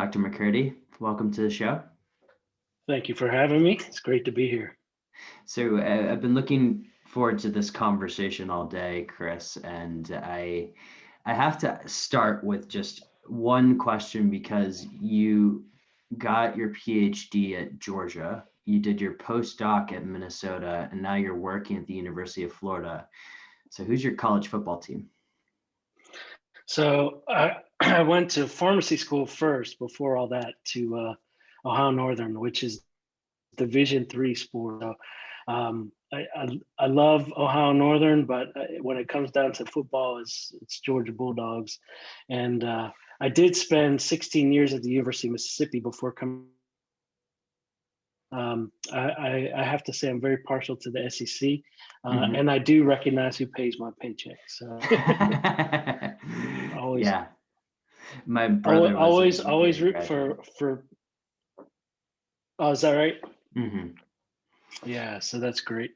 Dr. McCurdy, welcome to the show. Thank you for having me. It's great to be here. So I've been looking forward to this conversation all day, Chris, and I have to start with just one question because you got your Ph.D. at Georgia, you did your postdoc at Minnesota, and now you're working at the University of Florida. So who's your college football team? So I went to pharmacy school first before all that to Ohio Northern, which is Division III sport. So, I love Ohio Northern, but when it comes down to football, it's Georgia Bulldogs. And I did spend 16 years at the University of Mississippi before coming. I have to say I'm very partial to the SEC, and I do recognize who pays my paycheck. So always, yeah, my brother was always root for. Oh, is that right? Mm-hmm. Yeah, so that's great.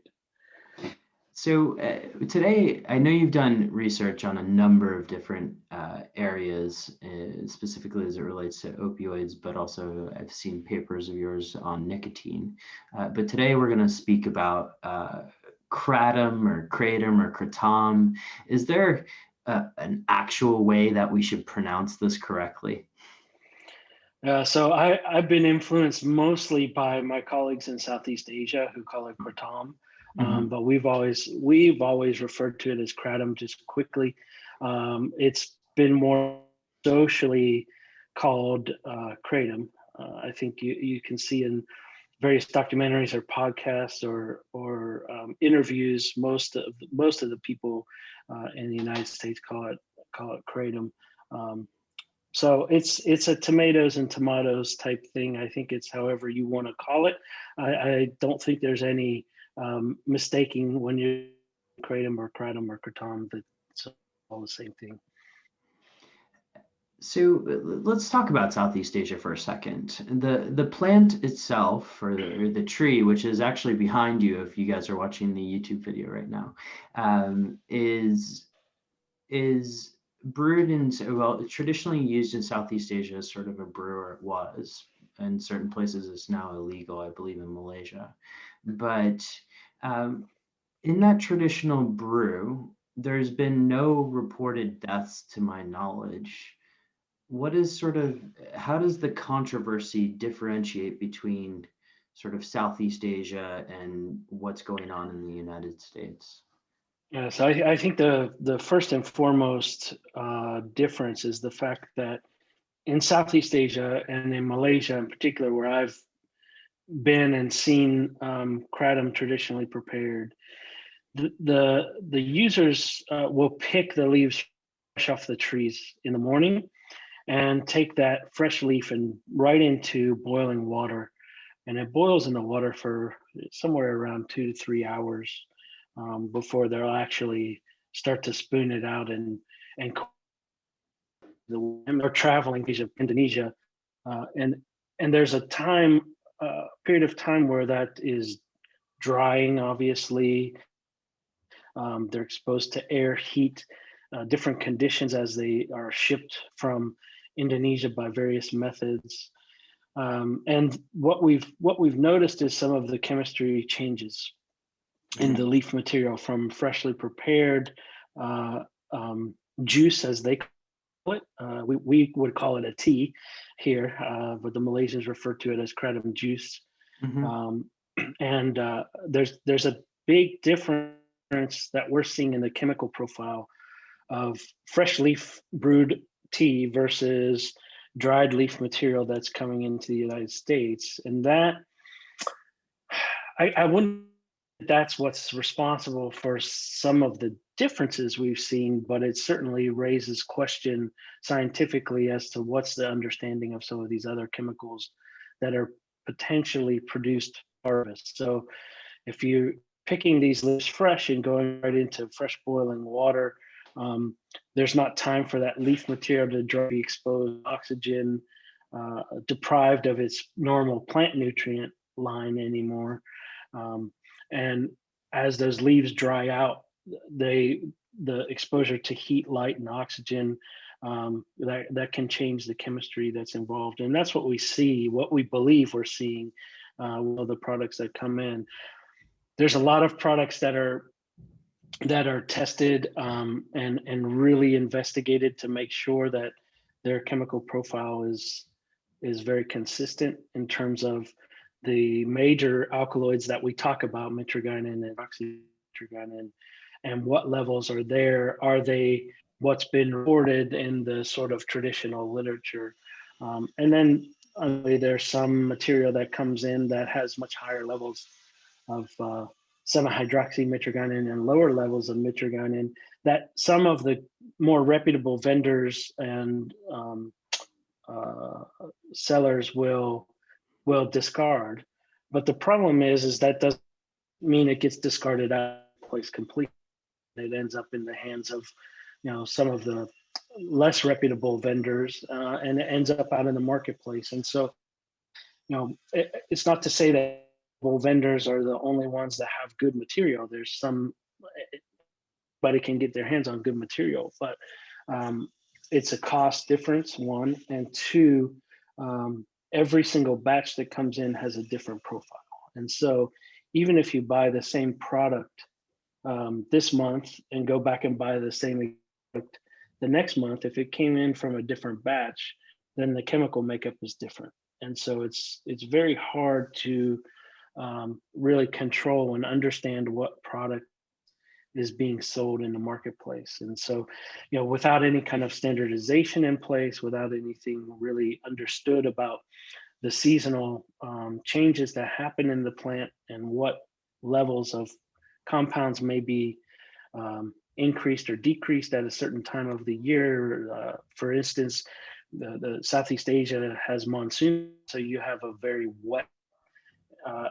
So today, I know you've done research on a number of different areas, specifically as it relates to opioids, but also I've seen papers of yours on nicotine. But today we're going to speak about Kratom or Kratom. Is there an actual way that we should pronounce this correctly? So I've been influenced mostly by my colleagues in Southeast Asia who call it Kratom. But we've always referred to it as Kratom just quickly. It's been more socially called Kratom. I think you can see in various documentaries or podcasts or interviews, most of the people in the United States call it Kratom. So it's a tomatoes and tomatoes type thing. I think it's however you want to call it. I don't think there's any mistaking when you Kratom or Kratom. That it's all the same thing. So let's talk about Southeast Asia for a second. The plant itself, or the tree, which is actually behind you if you guys are watching the YouTube video right now, is brewed in, well, traditionally used in Southeast Asia as sort of a brewer. It was. In certain places it's now illegal, I believe in Malaysia. But in that traditional brew, there's been no reported deaths to my knowledge. How does the controversy differentiate between sort of Southeast Asia and what's going on in the United States? Yeah, so I think the first and foremost difference is the fact that in Southeast Asia and in Malaysia in particular, where I've been and seen Kratom traditionally prepared, the users will pick the leaves fresh off the trees in the morning and take that fresh leaf and right into boiling water. And it boils in the water for somewhere around 2 to 3 hours before they'll actually start to spoon it out and they're traveling to Indonesia, and there's a period of time where that is drying. Obviously, they're exposed to air, heat, different conditions as they are shipped from Indonesia by various methods. And what we've noticed is some of the chemistry changes in the leaf material from freshly prepared juice, as they call it. We would call it a tea here, but the Malaysians refer to it as Kratom juice. And there's a big difference that we're seeing in the chemical profile of fresh leaf brewed tea versus dried leaf material that's coming into the United States. And that I wouldn't, that's what's responsible for some of the differences we've seen, but it certainly raises question scientifically as to what's the understanding of some of these other chemicals that are potentially produced harvest. So if you're picking these leaves fresh and going right into fresh boiling water, there's not time for that leaf material to dry, be exposed to oxygen, deprived of its normal plant nutrient line anymore. And as those leaves dry out, the exposure to heat, light, and oxygen that can change the chemistry that's involved. And that's what we see, what we believe we're seeing with the products that come in. There's a lot of products that are tested and really investigated to make sure that their chemical profile is very consistent in terms of the major alkaloids that we talk about, Mitragyna and oxymitragyna, and what levels are there. Are they what's been reported in the sort of traditional literature? And then there's some material that comes in that has much higher levels of 7-hydroxymitragyna and lower levels of mitragyna that some of the more reputable vendors and sellers will discard. But the problem is that doesn't mean it gets discarded out of place completely. It ends up in the hands of some of the less reputable vendors, and it ends up out in the marketplace. And so it's not to say that vendors are the only ones that have good material. There's everybody can get their hands on good material, but it's a cost difference, one, and two, every single batch that comes in has a different profile. And so even if you buy the same product this month and go back and buy the same product the next month, if it came in from a different batch, then the chemical makeup is different. And so it's very hard to really control and understand what product is being sold in the marketplace. And so, without any kind of standardization in place, without anything really understood about the seasonal changes that happen in the plant and what levels of compounds may be increased or decreased at a certain time of the year. For instance, the Southeast Asia has monsoon, so you have a very wet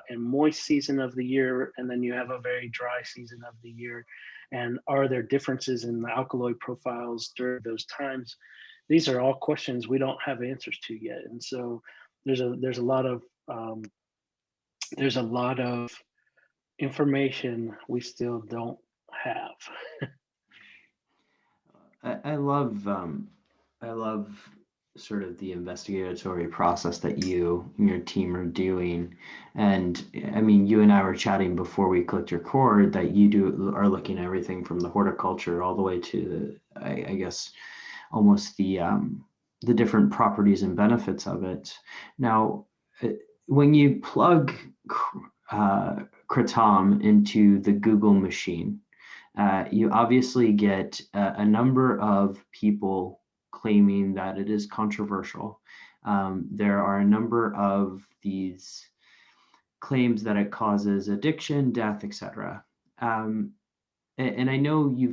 and moist season of the year, and then you have a very dry season of the year. And are there differences in the alkaloid profiles during those times? These are all questions we don't have answers to yet. And so there's a lot of information we still don't have. I love sort of the investigatory process that you and your team are doing. And I mean, you and I were chatting before we clicked record that you are looking at everything from the horticulture all the way to I guess almost the different properties and benefits of it. Now, when you plug Kratom into the Google machine, you obviously get a number of people claiming that it is controversial. There are a number of these claims that it causes addiction, death, etc. And I know you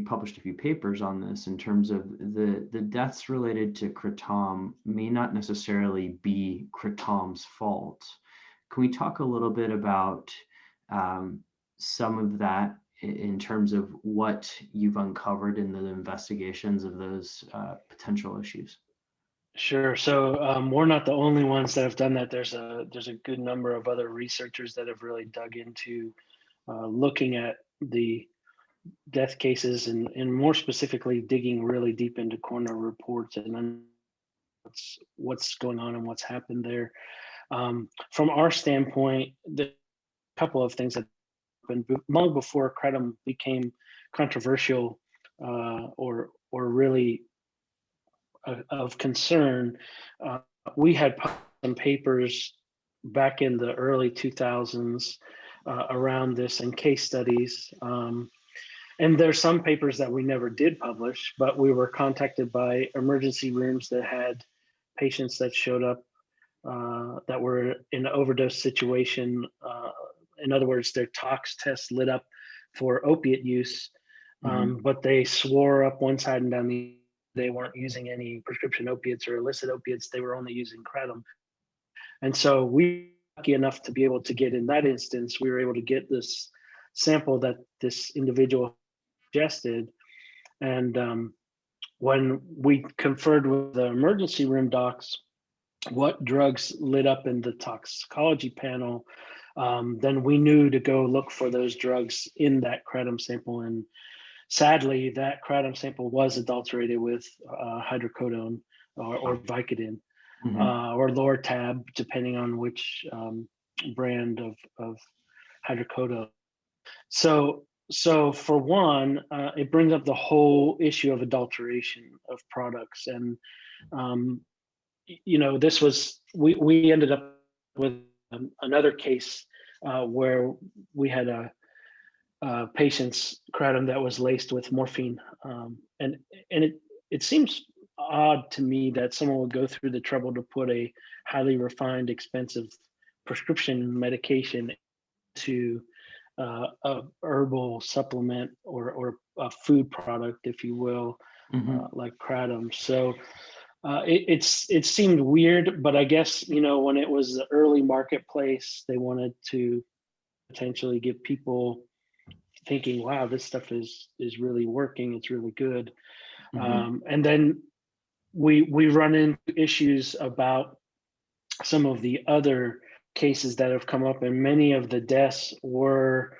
published a few papers on this in terms of the deaths related to Kratom may not necessarily be Kratom's fault. Can we talk a little bit about some of that in terms of what you've uncovered in the investigations of those potential issues? Sure. So we're not the only ones that have done that. There's a good number of other researchers that have really dug into looking at the death cases and more specifically digging really deep into coroner reports and what's going on and what's happened there. From our standpoint, the couple of things that happened long before Kratom became controversial or really of concern. We had some papers back in the early 2000s around this and case studies. And there's some papers that we never did publish, but we were contacted by emergency rooms that had patients that showed up that were in an overdose situation. In other words, their tox test lit up for opiate use, but they swore up one side and down they weren't using any prescription opiates or illicit opiates. They were only using Kratom. And so we were lucky enough to be able to get, in that instance, we were able to get this sample that this individual ingested. And when we conferred with the emergency room docs, what drugs lit up in the toxicology panel, then we knew to go look for those drugs in that Kratom sample. And sadly, that kratom sample was adulterated with hydrocodone or Vicodin or Lortab, depending on which brand of hydrocodone. So for one, it brings up the whole issue of adulteration of products, and this was we ended up with another case where we had a patient's kratom that was laced with morphine, and it seems odd to me that someone would go through the trouble to put a highly refined, expensive prescription medication to a herbal supplement or a food product, if you will, like kratom. So it seemed weird, but I guess when it was the early marketplace, they wanted to potentially get people thinking, wow, this stuff is really working, it's really good. And then we run into issues about some of the other cases that have come up, and many of the deaths were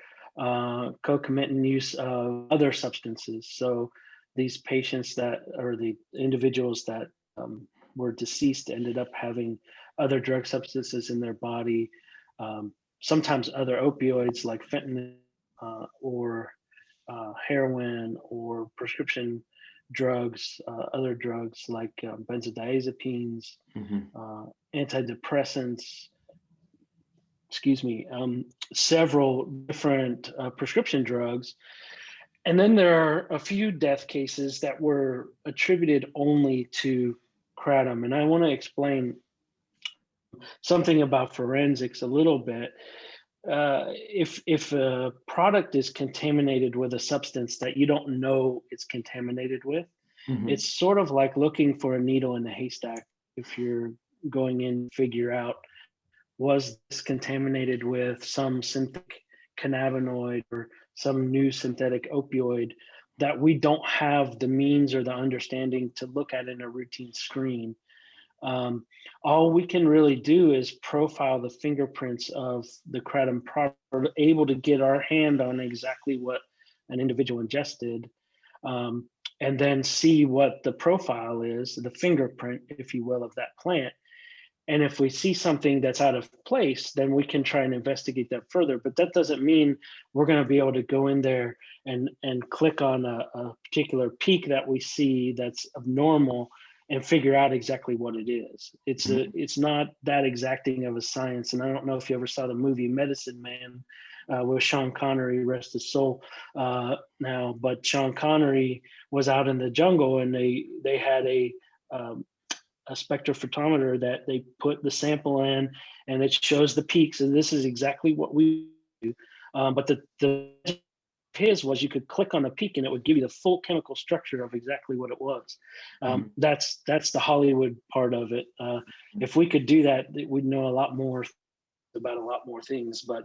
concomitant use of other substances. So these patients or the individuals that were deceased ended up having other drug substances in their body, sometimes other opioids like fentanyl or heroin, or prescription drugs, other drugs like benzodiazepines, antidepressants, several different prescription drugs. And then there are a few death cases that were attributed only to kratom. And I want to explain something about forensics a little bit. If a product is contaminated with a substance that you don't know it's contaminated with, it's sort of like looking for a needle in a haystack. If you're going in to figure out, was this contaminated with some synthetic cannabinoid or some new synthetic opioid that we don't have the means or the understanding to look at in a routine screen. All we can really do is profile the fingerprints of the kratom product, or able to get our hand on exactly what an individual ingested, and then see what the profile is, the fingerprint, if you will, of that plant. And if we see something that's out of place, then we can try and investigate that further. But that doesn't mean we're going to be able to go in there and click on a particular peak that we see that's abnormal and figure out exactly what it is. It's not that exacting of a science. And I don't know if you ever saw the movie Medicine Man with Sean Connery, rest his soul now. But Sean Connery was out in the jungle, and they had a spectrophotometer that they put the sample in, and it shows the peaks. And this is exactly what we do. But the his was you could click on the peak and it would give you the full chemical structure of exactly what it was. That's the Hollywood part of it. If we could do that, we'd know a lot more about a lot more things, but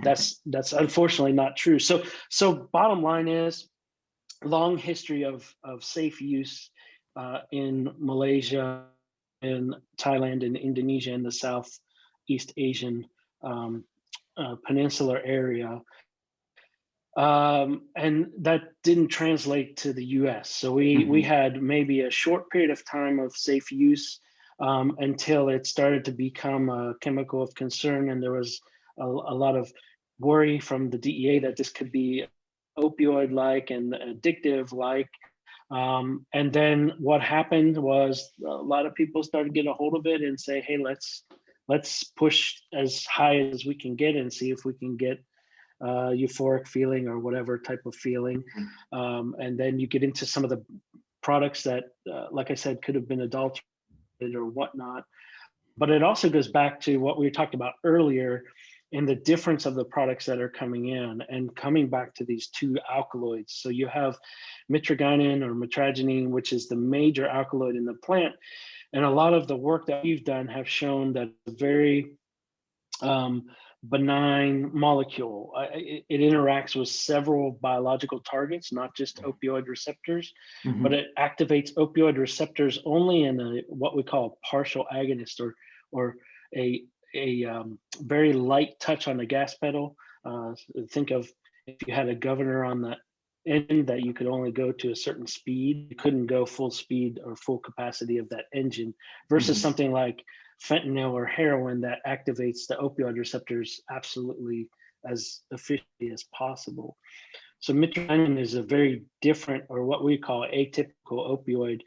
that's unfortunately not true. So bottom line is, long history of safe use in Malaysia, in Thailand, and Indonesia, in the Southeast Asian peninsular area. And that didn't translate to the US. So we had maybe a short period of time of safe use until it started to become a chemical of concern. And there was a lot of worry from the DEA that this could be opioid-like and addictive-like. And then what happened was a lot of people started to get a hold of it and say, hey, let's push as high as we can get and see if we can get euphoric feeling or whatever type of feeling. And then you get into some of the products that, like I said, could have been adulterated or whatnot. But it also goes back to what we talked about earlier in the difference of the products that are coming in, and coming back to these two alkaloids. So you have Mitragyna or Mitragyny, which is the major alkaloid in the plant. And a lot of the work that we've done have shown that it's a very benign molecule. It interacts with several biological targets, not just opioid receptors, but it activates opioid receptors only in what we call a partial agonist, or a very light touch on the gas pedal. Think of if you had a governor on engine that you could only go to a certain speed. You couldn't go full speed or full capacity of that engine versus Mhm. something like fentanyl or heroin that activates the opioid receptors absolutely as efficiently as possible. So mitragynine is a very different, or what we call atypical opioid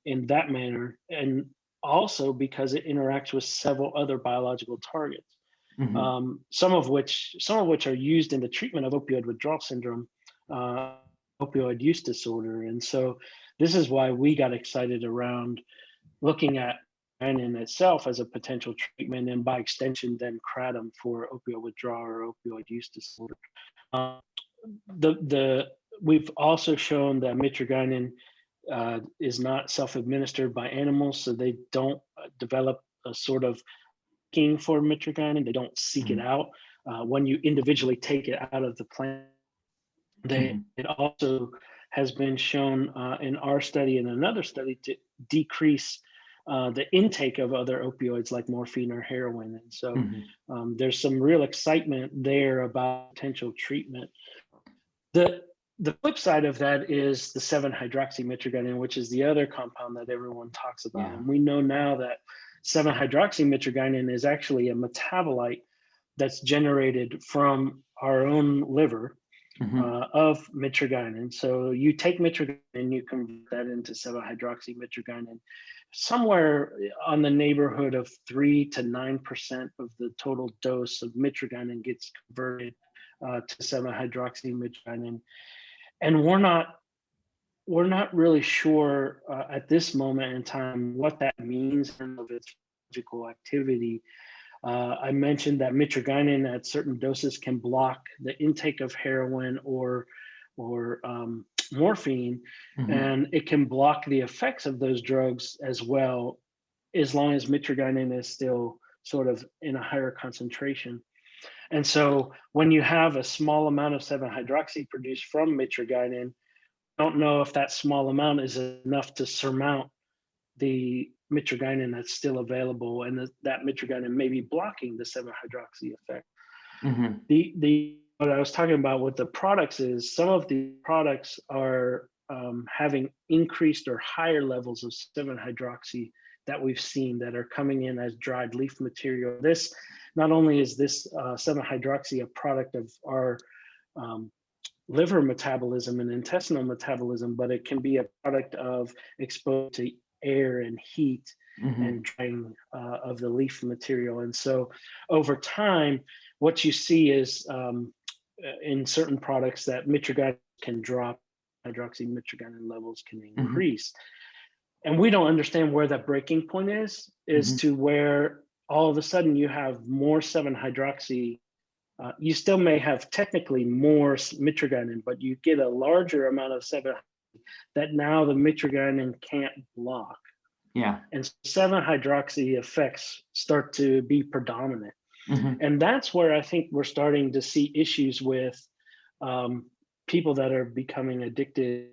in that manner, and also because it interacts with several other biological targets, Mhm. some of which are used in the treatment of opioid withdrawal syndrome, uh, opioid use disorder, and so this is why we got excited around looking at in itself as a potential treatment, and by extension, then kratom for opioid withdrawal or opioid use disorder. Um, the We've also shown that mitragynine is not self-administered by animals, so they don't develop a sort of looking for mitragynine. They don't seek it Mhm. out. When you individually take it out of the plant, Mhm. it also has been shown in our study and another study to decrease the intake of other opioids like morphine or heroin. And so Mhm. there's some real excitement there about potential treatment. The the flip side of that is the 7-hydroxymitragynine, which is the other compound that everyone talks about. Yeah. And we know now that 7-hydroxymitragynine is actually a metabolite that's generated from our own liver Mhm. of mitragynine. So you take mitragynine and you convert that into 7-hydroxymitragynine. Somewhere on the neighborhood of 3 to 9% of the total dose of mitragynine gets converted to 7-hydroxymitragynine, and we're not really sure at this moment in time what that means in of its physical activity. I mentioned that mitragynine at certain doses can block the intake of heroin or morphine, Mhm. and it can block the effects of those drugs as well, as long as mitragynine is still sort of in a higher concentration. And so when you have a small amount of 7-hydroxy produced from mitragynine, don't know if that small amount is enough to surmount the mitragynine that's still available, and that mitragynine may be blocking the 7-hydroxy effect. Mhm. The what I was talking about with the products is some of the products are having increased or higher levels of 7-hydroxy that we've seen that are coming in as dried leaf material. This not only is this 7-hydroxy a product of our um, liver metabolism and intestinal metabolism, but it can be a product of exposed to air and heat and Mhm. drying of the leaf material. And so over time, what you see is in certain products that mitragynine can drop, hydroxymitragynine levels can Mhm. increase. And we don't understand where that breaking point is Mhm. to where all of a sudden you have more 7-hydroxy. You still may have technically more mitragynine, but you get a larger amount of 7 that now the mitragynine can't block. Yeah. And 7-hydroxy effects start to be predominant. Mhm. And that's where I think we're starting to see issues with um, people that are becoming addicted,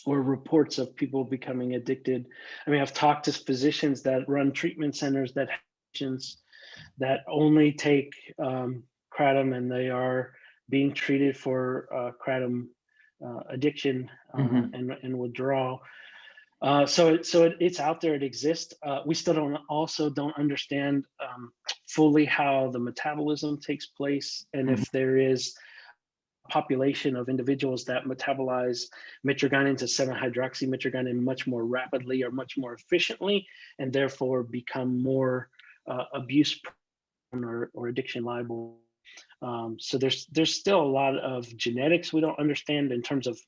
or reports of people becoming addicted. I mean, I've talked to physicians that run treatment centers that have patients that only take kratom, and they are being treated for kratom addiction Mhm. and withdrawal. It's out there. It exists. We still don't understand fully how the metabolism takes place, and Mhm. if there is a population of individuals that metabolize mitragynine to 7-hydroxymitragynine much more rapidly or much more efficiently, and therefore become more abuse or addiction liable. So there's still a lot of genetics we don't understand in terms of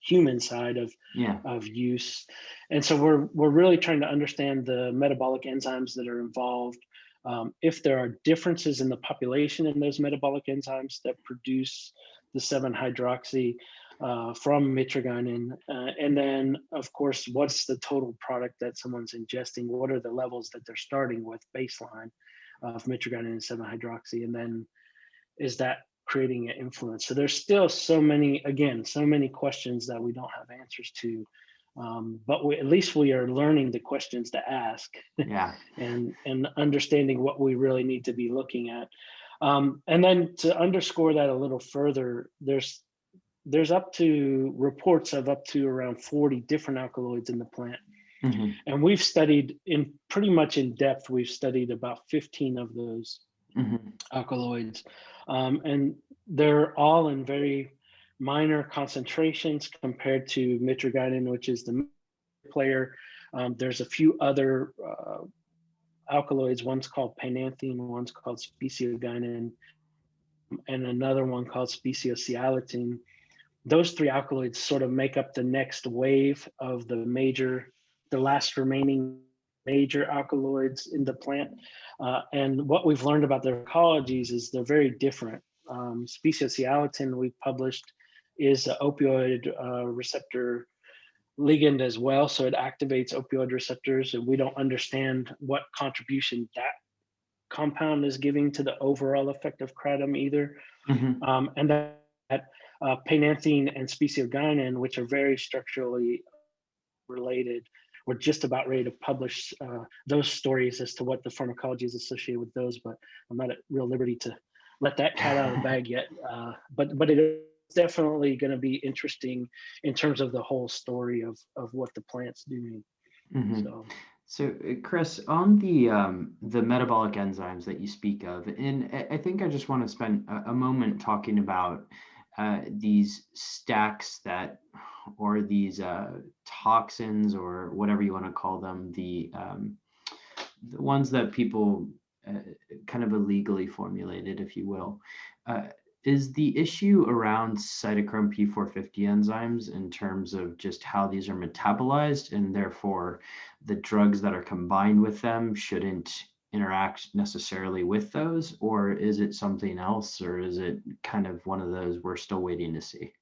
human side Yeah. of use, and so we're really trying to understand the metabolic enzymes that are involved. If there are differences in the population in those metabolic enzymes that produce the 7-hydroxy from mitragynine, and then of course, what's the total product that someone's ingesting? What are the levels that they're starting with baseline of mitragynine and 7-hydroxy, and then is that creating an influence? So there's still so many questions that we don't have answers to, but at least we are learning the questions to ask Yeah. and understanding what we really need to be looking at. And then to underscore that a little further, there's up to reports of up to around 40 different alkaloids in the plant. Mm-hmm. And we've studied in pretty much in depth, we've studied about 15 of those Mm-hmm. alkaloids. And they're all in very minor concentrations compared to Mitragyna, which is the player. There's a few other alkaloids. One's called pananthine, one's called speciogynin, and another one called speciosialatine. Those three alkaloids sort of make up the next wave of the last remaining major alkaloids in the plant. And what we've learned about their ecologies is they're very different. Speciosialatine, we published, is an opioid receptor ligand as well. So it activates opioid receptors, and we don't understand what contribution that compound is giving to the overall effect of kratom either. Mm-hmm. And that pananthine and speciogynin, which are very structurally related, we're just about ready to publish those stories as to what the pharmacology is associated with those, but I'm not at real liberty to let that cat out of the bag yet. But it is definitely going to be interesting in terms of the whole story of what the plant's doing. Mm-hmm. So, Chris, on the metabolic enzymes that you speak of, and I think I just want to spend a moment talking about these stacks or these toxins, or whatever you want to call them, the ones that people kind of illegally formulated, if you will. Is the issue around cytochrome P450 enzymes in terms of just how these are metabolized, and therefore the drugs that are combined with them shouldn't interact necessarily with those, or is it something else, or is it kind of one of those we're still waiting to see?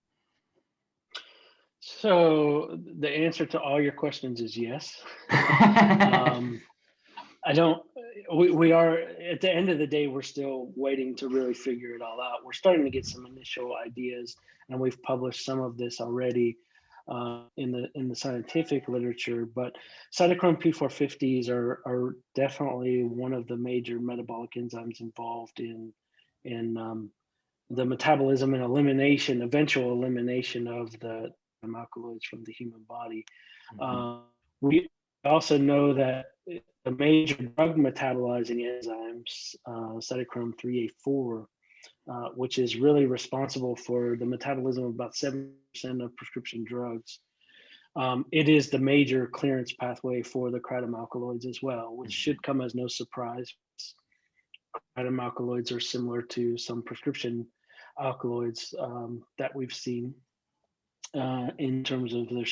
So the answer to all your questions is yes. I don't, we are, at the end of the day, we're still waiting to really figure it all out. We're starting to get some initial ideas, and we've published some of this already in the scientific literature, but cytochrome P450s are definitely one of the major metabolic enzymes involved in the metabolism and eventual elimination of the alkaloids from the human body. Mm-hmm. We also know that the major drug metabolizing enzymes, cytochrome 3A4, which is really responsible for the metabolism of about 7% of prescription drugs. It is the major clearance pathway for the kratom alkaloids as well, which should come as no surprise. Kratom alkaloids are similar to some prescription alkaloids that we've seen in terms of their.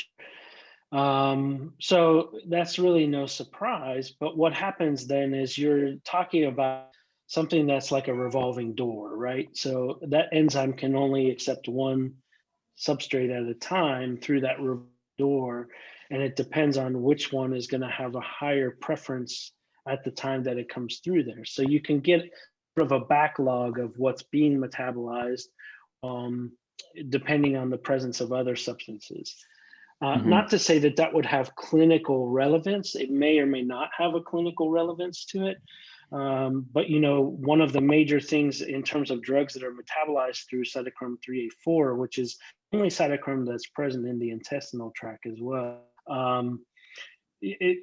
So that's really no surprise. But what happens then is you're talking about something that's like a revolving door, right? So that enzyme can only accept one substrate at a time through that door, and it depends on which one is going to have a higher preference at the time that it comes through there. So you can get sort of a backlog of what's being metabolized depending on the presence of other substances. Mm-hmm. Not to say that that would have clinical relevance. It may or may not have a clinical relevance to it. But one of the major things in terms of drugs that are metabolized through cytochrome 3A4, which is only cytochrome that's present in the intestinal tract as well.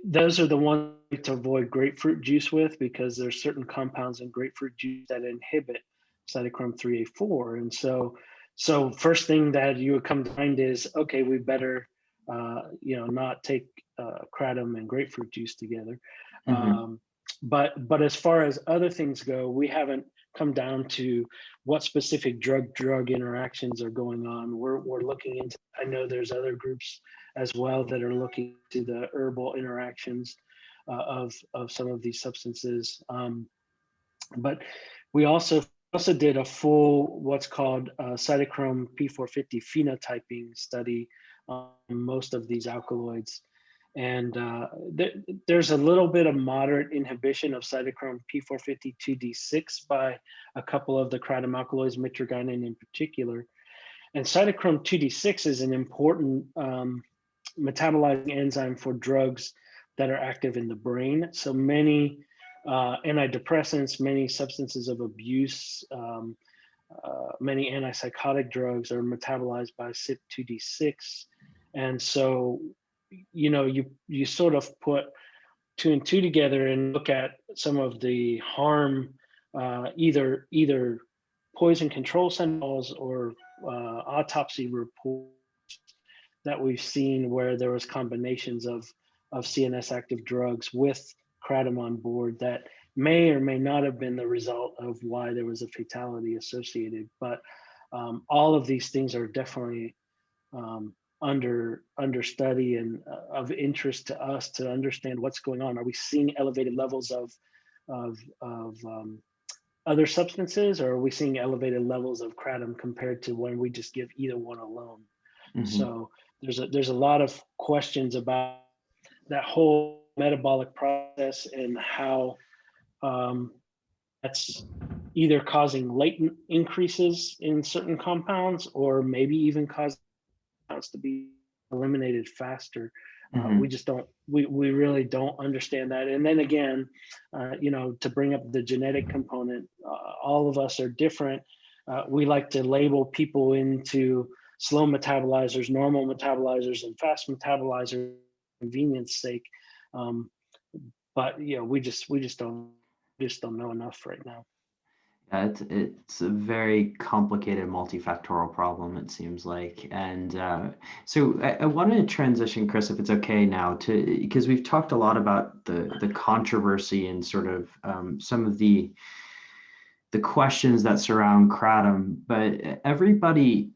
Those are the ones to avoid grapefruit juice with, because there's certain compounds in grapefruit juice that inhibit cytochrome 3A4. And so first thing that you would come to mind is, okay, we better not take kratom and grapefruit juice together. Mm-hmm. But as far as other things go, we haven't come down to what specific drug interactions are going on. We're looking into, I know there's other groups as well that are looking to the herbal interactions of some of these substances. But we also did a full what's called cytochrome P450 phenotyping study on most of these alkaloids. And there's a little bit of moderate inhibition of cytochrome P450 2D6 by a couple of the kratom alkaloids, Mitragyna in particular. And cytochrome 2D6 is an important metabolizing enzyme for drugs that are active in the brain. So many antidepressants, many substances of abuse, many antipsychotic drugs are metabolized by CYP2D6. And so, you sort of put two and two together and look at some of the harm, either poison control sentinels or autopsy reports that we've seen where there was combinations of CNS active drugs with kratom on board that may or may not have been the result of why there was a fatality associated. But all of these things are definitely under study and of interest to us to understand what's going on. Are we seeing elevated levels of other substances, or are we seeing elevated levels of kratom compared to when we just give either one alone? So there's a lot of questions about that whole metabolic process and how that's either causing latent increases in certain compounds or maybe even causing compounds to be eliminated faster. We just don't, we really don't understand that. And then again, to bring up the genetic component, all of us are different. We like to label people into slow metabolizers, normal metabolizers, and fast metabolizers for convenience sake. But we just don't know enough right now. It's a very complicated multifactorial problem, it seems like. And so I wanted to transition, Chris, if it's okay now, because we've talked a lot about the controversy and sort of some of the questions that surround kratom, but everybody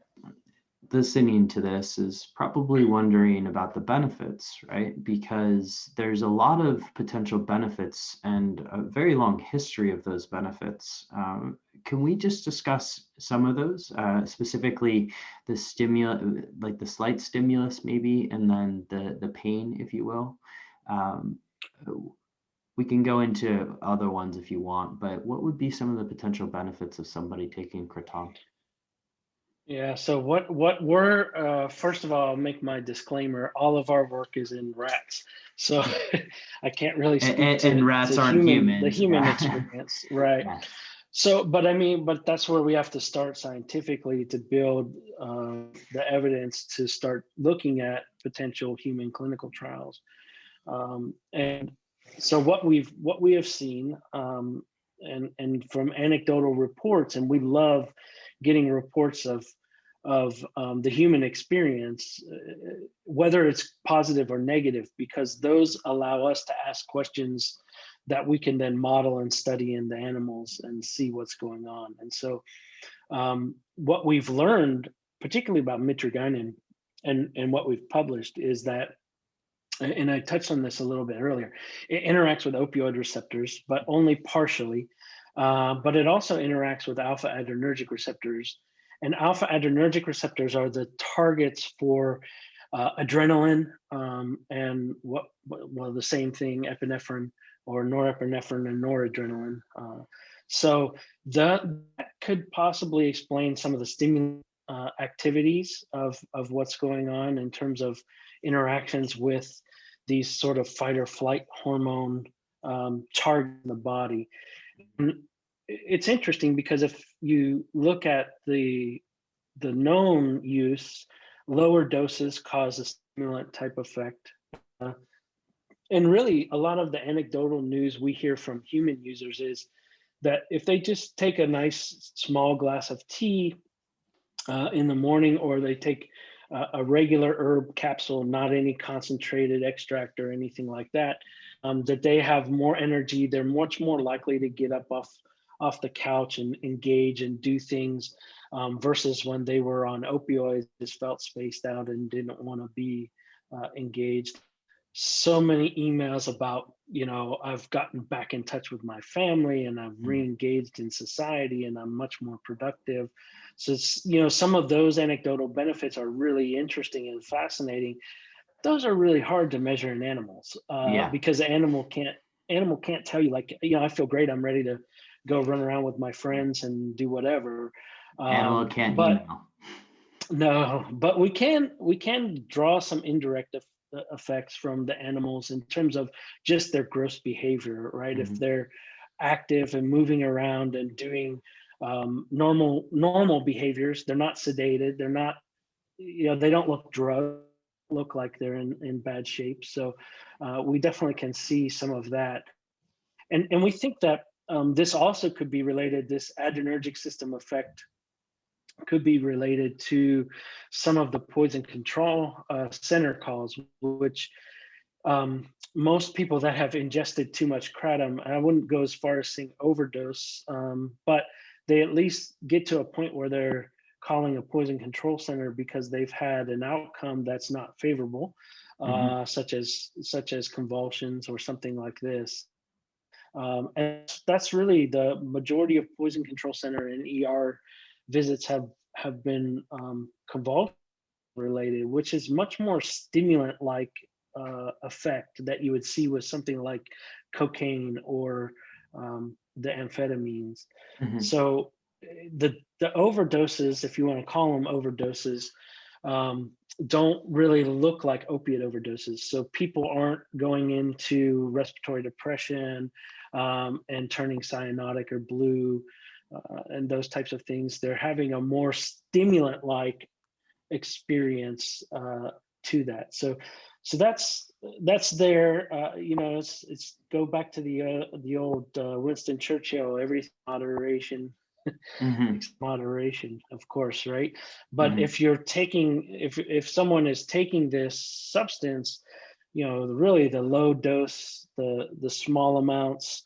listening to this is probably wondering about the benefits, right? Because there's a lot of potential benefits and a very long history of those benefits. Can we just discuss some of those, specifically the stimulus, like the slight stimulus maybe, and then the pain, if you will? We can go into other ones if you want, but what would be some of the potential benefits of somebody taking kratom? Yeah, so what we're first of all, I'll make my disclaimer, all of our work is in rats. So I can't really speak to rats aren't the human experience, right? Yeah. So, but that's where we have to start scientifically to build the evidence to start looking at potential human clinical trials. And so what we have seen, and from anecdotal reports, and we love getting reports of the human experience, whether it's positive or negative, because those allow us to ask questions that we can then model and study in the animals and see what's going on. And so what we've learned, particularly about Mitragyna and what we've published, is that, and I touched on this a little bit earlier, it interacts with opioid receptors, but only partially. But it also interacts with alpha adrenergic receptors. And alpha adrenergic receptors are the targets for adrenaline and the same thing, epinephrine or norepinephrine and noradrenaline. So that could possibly explain some of the stimulant activities of what's going on in terms of interactions with these sort of fight or flight hormone charge in the body. And it's interesting because if you look at the known use, lower doses cause a stimulant type effect. And really, a lot of the anecdotal news we hear from human users is that if they just take a nice small glass of tea in the morning, or they take a regular herb capsule, not any concentrated extract or anything like that, that they have more energy. They're much more likely to get up off the couch and engage and do things versus when they were on opioids, just felt spaced out and didn't want to be engaged. So many emails about, I've gotten back in touch with my family and I've re-engaged in society and I'm much more productive. So it's, some of those anecdotal benefits are really interesting and fascinating. Those are really hard to measure in animals because the animal can't tell you, like, I feel great, I'm ready to go run around with my friends and do whatever. Animal can't but email. No, but we can draw some indirect effects from the animals in terms of just their gross behavior, right? If they're active and moving around and doing normal behaviors. They're not sedated. They're not, they don't look drugged, look like they're in bad shape. So we definitely can see some of that. And we think that this also could be related, this adrenergic system effect could be related to some of the poison control center calls, which most people that have ingested too much kratom, I wouldn't go as far as saying overdose, but they at least get to a point where they're calling a poison control center because they've had an outcome that's not favorable, such as convulsions or something like this. And that's really the majority of poison control center and ER visits have been convulsion related, which is much more stimulant like effect that you would see with something like cocaine or the amphetamines. So the overdoses, if you want to call them overdoses, don't really look like opiate overdoses. So people aren't going into respiratory depression and turning cyanotic or blue and those types of things. They're having a more stimulant-like experience to that. So that's there. It's go back to the old Winston Churchill. Everything moderation. Moderation, of course, right? But if you're taking, if someone is taking this substance, really the low dose, the small amounts,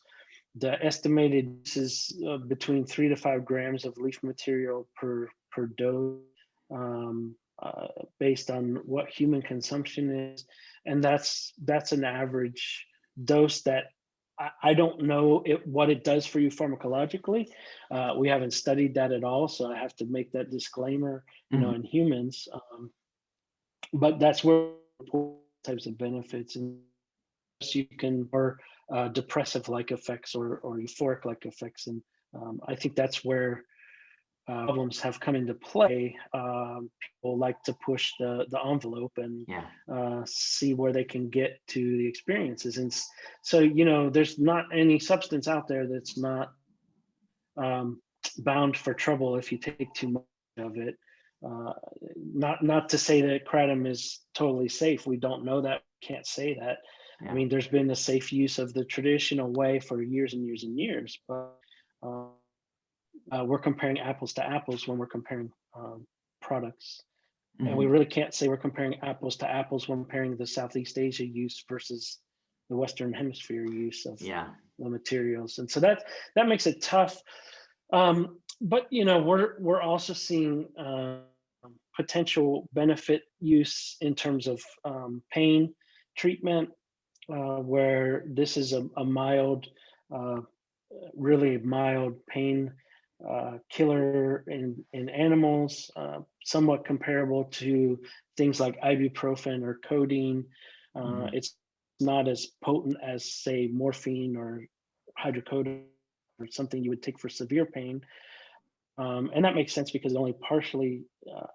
the estimated is between 3 to 5 grams of leaf material per dose, based on what human consumption is, and that's an average dose that I don't know what it does for you pharmacologically. We haven't studied that at all, so I have to make that disclaimer, in humans. But that's where types of benefits, and you can, or depressive-like effects or euphoric-like effects, and I think that's where problems have come into play. People like to push the envelope and see where they can get to the experiences. And so, there's not any substance out there that's not bound for trouble if you take too much of it. Not to say that kratom is totally safe. We don't know that. Can't say that. I mean, there's been a safe use of the traditional way for years and years and years, but we're comparing apples to apples when we're comparing products. And we really can't say we're comparing apples to apples when comparing the Southeast Asia use versus the Western Hemisphere use of the materials. And so that makes it tough. But we're also seeing potential benefit use in terms of pain treatment, where this is a mild, really mild pain killer in animals, somewhat comparable to things like ibuprofen or codeine. It's not as potent as, say, morphine or hydrocodone or something you would take for severe pain. And that makes sense because it only partially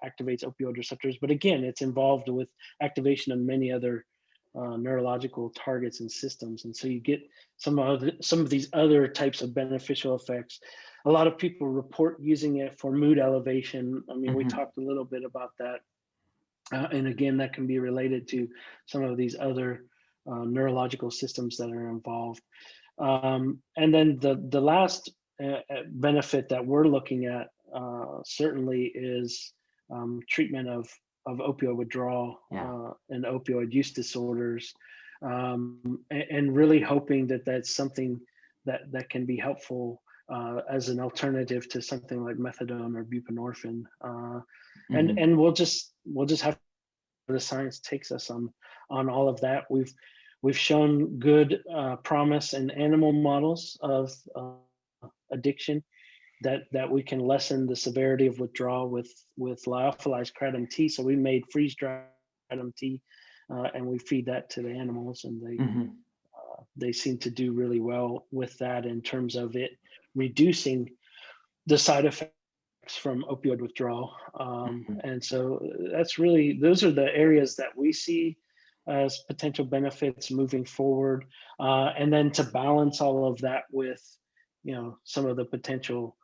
activates opioid receptors. But again, it's involved with activation of many other neurological targets and systems. And so you get some of these other types of beneficial effects. A lot of people report using it for mood elevation. I mean, we talked a little bit about that. And again, that can be related to some of these other neurological systems that are involved. And then the last benefit that we're looking at certainly is treatment of opioid withdrawal and opioid use disorders, and really hoping that that's something that can be helpful as an alternative to something like methadone or buprenorphine. And we'll just have the science takes us on all of that. We've shown good promise in animal models of addiction that we can lessen the severity of withdrawal with lyophilized kratom tea. So we made freeze-dried kratom tea, and we feed that to the animals, and they seem to do really well with that in terms of it reducing the side effects from opioid withdrawal. And so those are the areas that we see as potential benefits moving forward. And then to balance all of that with, some of the potential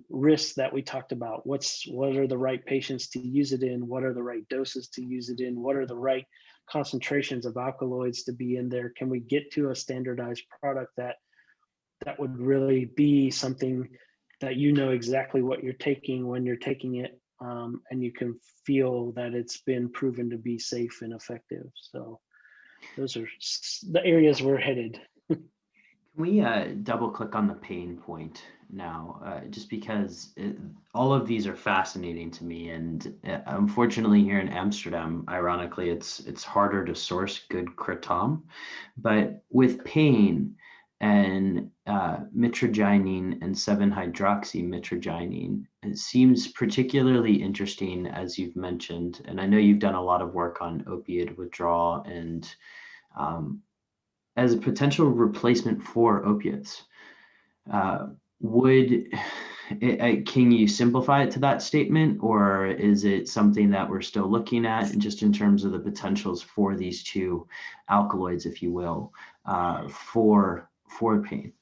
risks that we talked about. What are the right patients to use it in? What are the right doses to use it in? What are the right concentrations of alkaloids to be in there? Can we get to a standardized product that would really be something that you know exactly what you're taking when you're taking it, and you can feel that it's been proven to be safe and effective. So those are the areas we're headed. Can we double click on the pain point now, just because all of these are fascinating to me, and unfortunately here in Amsterdam, ironically, it's harder to source good kratom, but with pain and mitragyne and 7-hydroxymitragyne, it seems particularly interesting, as you've mentioned, and I know you've done a lot of work on opiate withdrawal and as a potential replacement for opiates. Can you simplify it to that statement, or is it something that we're still looking at just in terms of the potentials for these two alkaloids, if you will, for pain?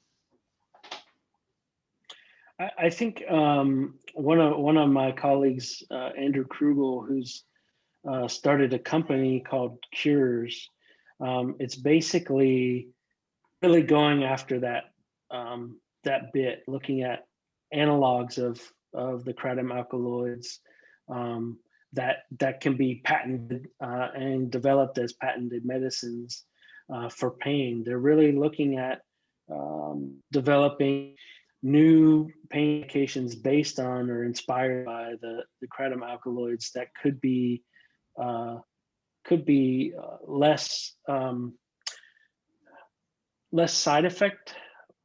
I think one of my colleagues, Andrew Krugel, who's started a company called Cures. It's basically really going after that bit, looking at analogs of the kratom alkaloids that can be patented and developed as patented medicines for pain. They're really looking at developing new pain medications based on or inspired by the kratom alkaloids that could be less side effect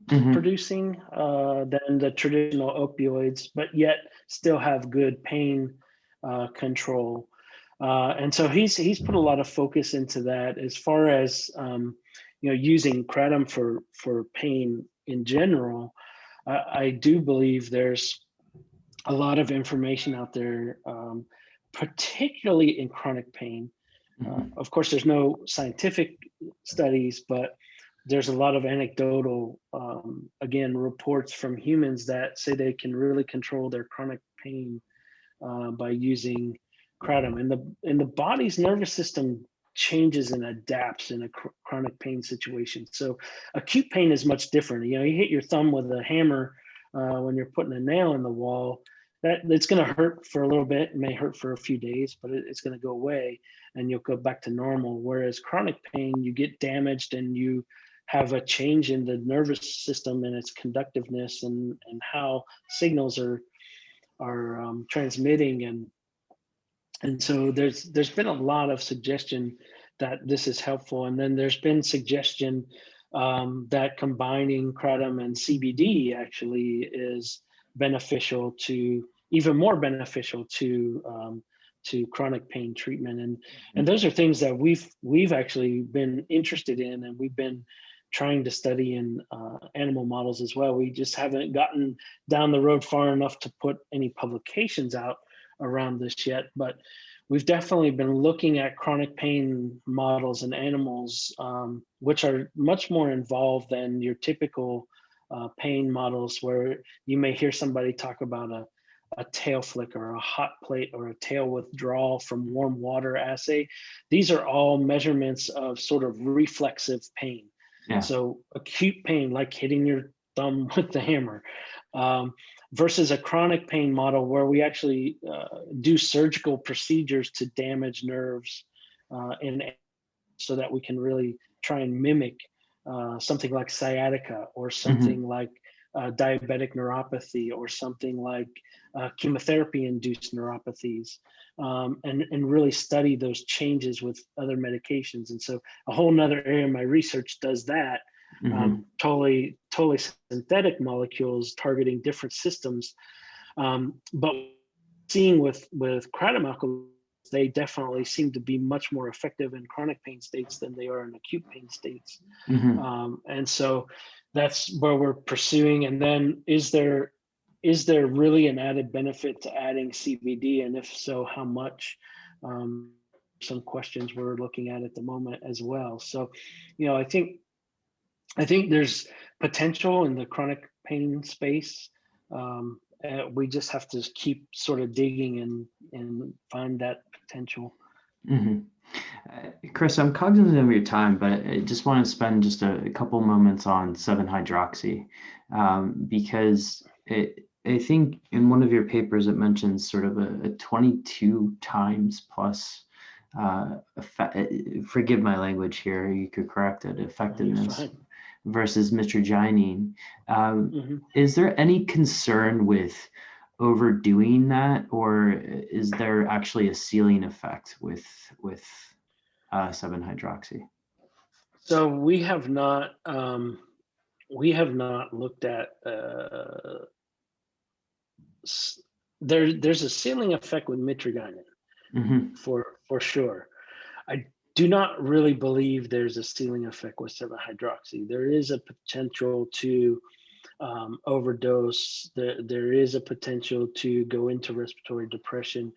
producing than the traditional opioids, but yet still have good pain control. And so he's put a lot of focus into that. As far as using kratom for pain in general, I do believe there's a lot of information out there, particularly in chronic pain. Of course, there's no scientific studies, but there's a lot of anecdotal, again, reports from humans that say they can really control their chronic pain by using kratom. And the body's nervous system changes and adapts in a chronic pain situation. So acute pain is much different. You hit your thumb with a hammer when you're putting a nail in the wall. It's going to hurt for a little bit. It may hurt for a few days, but it's going to go away and you'll go back to normal. Whereas chronic pain, you get damaged and you have a change in the nervous system and its conductiveness and how signals are transmitting. And so there's been a lot of suggestion that this is helpful. And then there's been suggestion that combining kratom and CBD actually is beneficial even more beneficial to chronic pain treatment. And those are things that we've actually been interested in, and we've been trying to study in animal models as well. We just haven't gotten down the road far enough to put any publications out around this yet, but we've definitely been looking at chronic pain models in animals, which are much more involved than your typical pain models, where you may hear somebody talk about a tail flick or a hot plate or a tail withdrawal from warm water assay. These are all measurements of sort of reflexive pain. Yeah. So acute pain, like hitting your thumb with the hammer, versus a chronic pain model where we actually do surgical procedures to damage nerves so that we can really try and mimic something like sciatica or something like diabetic neuropathy or something like chemotherapy-induced neuropathies, and really study those changes with other medications. And so a whole nother area of my research does that. Totally synthetic molecules targeting different systems. But seeing with kratom alkaloids, they definitely seem to be much more effective in chronic pain states than they are in acute pain states. And so that's where we're pursuing. And then is there really an added benefit to adding CBD? And if so, how much? Some questions we're looking at the moment as well. So, I think there's potential in the chronic pain space. we just have to keep sort of digging and find that potential. Mm-hmm. Chris, I'm cognizant of your time, but I just want to spend just a couple moments on 7-hydroxy, because I think in one of your papers it mentions sort of a 22 times plus, forgive my language here, you could correct it, effectiveness versus mitragynine. Is there any concern with overdoing that, or is there actually a ceiling effect with 7-hydroxy? So we have not looked at there's a ceiling effect with Mitragyna for sure. I do not really believe there's a ceiling effect with 7-hydroxy. There is a potential to overdose. There is a potential to go into respiratory depression.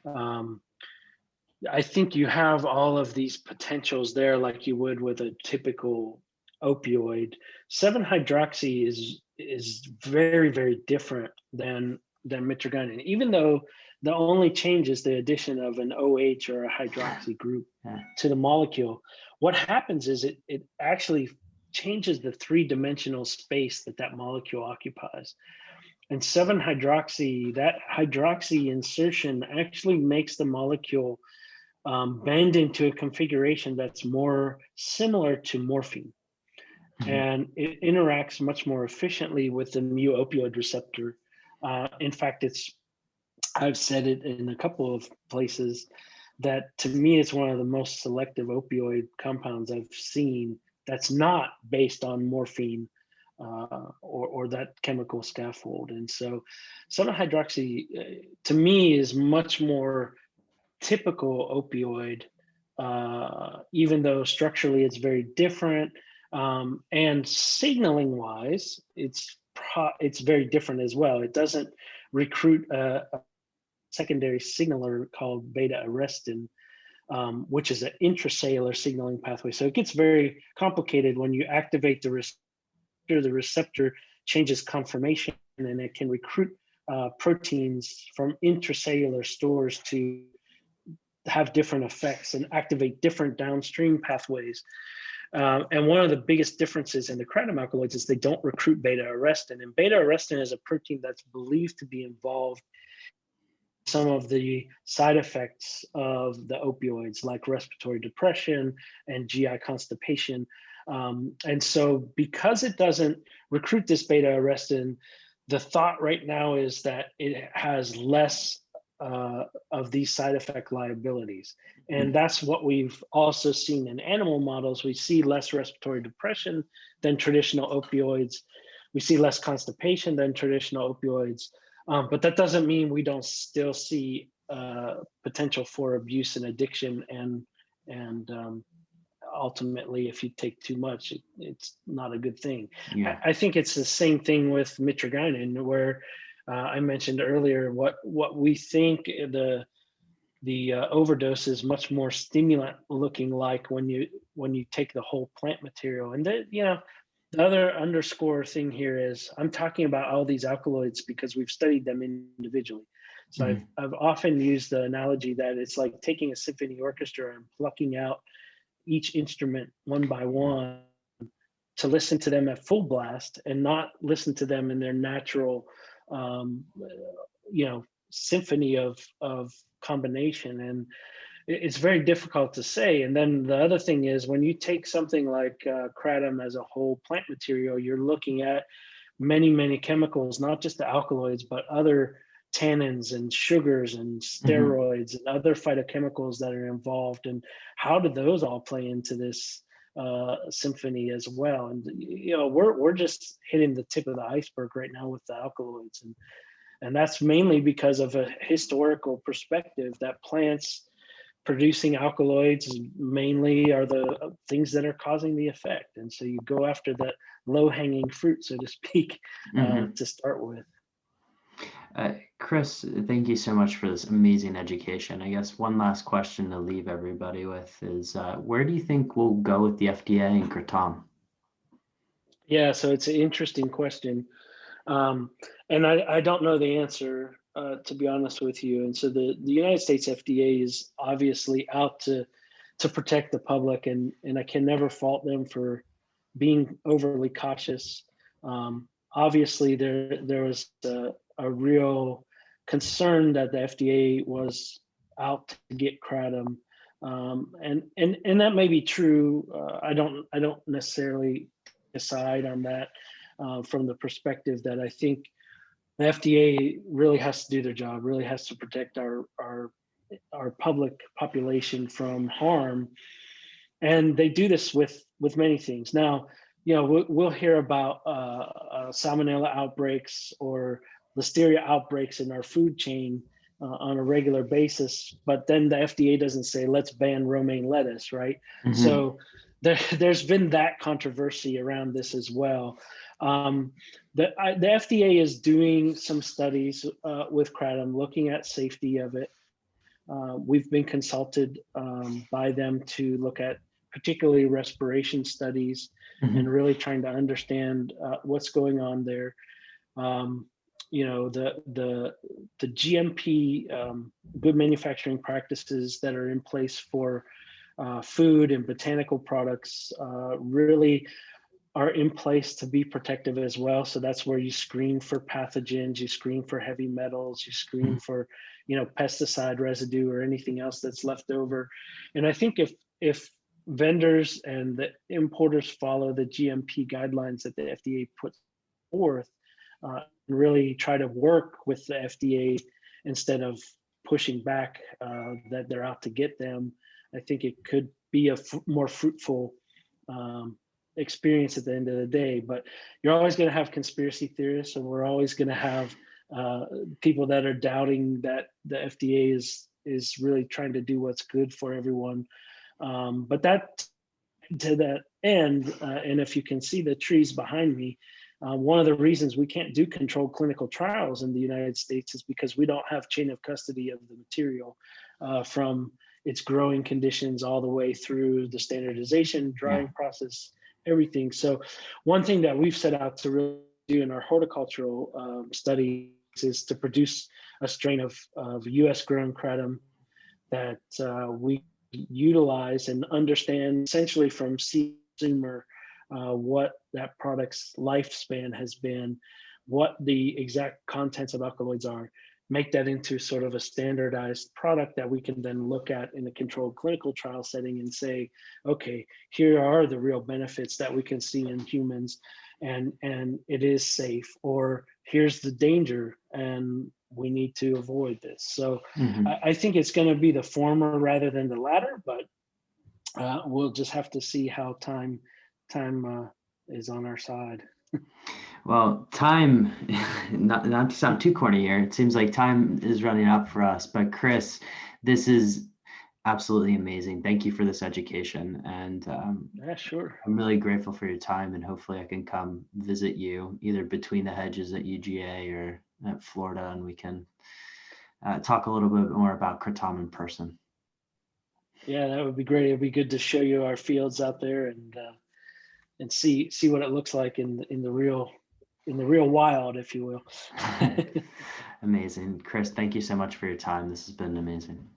I think you have all of these potentials there, like you would with a typical opioid. 7-hydroxy is very, very different than Mitragyna, even though the only change is the addition of an OH or a hydroxy group to the molecule. What happens is it actually changes the three-dimensional space that molecule occupies. And 7-hydroxy, that hydroxy insertion actually makes the molecule bend into a configuration that's more similar to morphine. And it interacts much more efficiently with the mu opioid receptor. In fact, I've said it in a couple of places that to me, it's one of the most selective opioid compounds I've seen that's not based on morphine or that chemical scaffold. And so 7-hydroxy to me is much more typical opioid, even though structurally it's very different, and signaling wise, it's very different as well. It doesn't recruit a secondary signaler called beta-arrestin, which is an intracellular signaling pathway. So it gets very complicated when you activate the receptor. The receptor changes conformation, and it can recruit proteins from intracellular stores to have different effects and activate different downstream pathways. And one of the biggest differences in the kratom alkaloids is they don't recruit beta-arrestin. And beta-arrestin is a protein that's believed to be involved in some of the side effects of the opioids, like respiratory depression and GI constipation. And so because it doesn't recruit this beta-arrestin, the thought right now is that it has less of these side effect liabilities. And that's what we've also seen in animal models. We see less respiratory depression than traditional opioids. We see less constipation than traditional opioids. But that doesn't mean we don't still see potential for abuse and addiction. And ultimately, if you take too much, it's not a good thing. Yeah. I think it's the same thing with Mitragyna, where I mentioned earlier what we think the overdose is much more stimulant looking like when you take the whole plant material. And the other underscore thing here is I'm talking about all these alkaloids because we've studied them individually. So I've often used the analogy that it's like taking a symphony orchestra and plucking out each instrument one by one to listen to them at full blast and not listen to them in their natural symphony of combination. And it's very difficult to say. And then the other thing is when you take something like kratom as a whole plant material, you're looking at many, many chemicals, not just the alkaloids, but other tannins and sugars and steroids and other phytochemicals that are involved. And how do those all play into this symphony as well? And we're just hitting the tip of the iceberg right now with the alkaloids, and that's mainly because of a historical perspective that plants producing alkaloids mainly are the things that are causing the effect. And so you go after the low-hanging fruit, so to speak, to start with. Chris, thank you so much for this amazing education. I guess one last question to leave everybody with is, where do you think we'll go with the FDA and Kratom? Yeah, so it's an interesting question. And I don't know the answer, to be honest with you. And so the United States FDA is obviously out to protect the public, and I can never fault them for being overly cautious. Obviously, there was a real concern that the FDA was out to get kratom, and that may be true. I don't necessarily decide on that from the perspective that I think the FDA really has to do their job, really has to protect our public population from harm, and they do this with many things. Now, we'll hear about salmonella outbreaks or listeria outbreaks in our food chain on a regular basis, but then the FDA doesn't say let's ban romaine lettuce, right? Mhm. So there's been that controversy around this as well. The FDA is doing some studies with kratom, looking at safety of it. We've been consulted by them to look at particularly respiration studies and Mhm. really trying to understand what's going on there. The GMP, good manufacturing practices that are in place for food and botanical products really are in place to be protective as well. So that's where you screen for pathogens, you screen for heavy metals, you screen Mhm. for, pesticide residue or anything else that's left over. And I think if vendors and the importers follow the GMP guidelines that the FDA puts forth, and really try to work with the FDA instead of pushing back that they're out to get them, I think it could be a more fruitful experience at the end of the day. But you're always going to have conspiracy theorists, and we're always going to have people that are doubting that the FDA is really trying to do what's good for everyone. But that to that end, and if you can see the trees behind me, one of the reasons we can't do controlled clinical trials in the United States is because we don't have chain of custody of the material from its growing conditions all the way through the standardization, drying process, everything. So one thing that we've set out to really do in our horticultural studies is to produce a strain of US grown kratom that we utilize and understand essentially from consumer what that product's lifespan has been, what the exact contents of alkaloids are, make that into sort of a standardized product that we can then look at in a controlled clinical trial setting and say, okay, here are the real benefits that we can see in humans, and it is safe, or here's the danger and we need to avoid this. So Mhm. I think it's going to be the former rather than the latter, but we'll just have to see how time is on our side. Well, time, not to sound too corny here, it seems like time is running up for us. But Chris, this is absolutely amazing. Thank you for this education. And Yeah, sure. I'm really grateful for your time. And hopefully I can come visit you either between the hedges at UGA or at Florida, and we can talk a little bit more about Kratom in person. Yeah, that would be great. It'd be good to show you our fields out there and see what it looks like in the real wild, if you will. Amazing. Chris, thank you so much for your time. This has been amazing.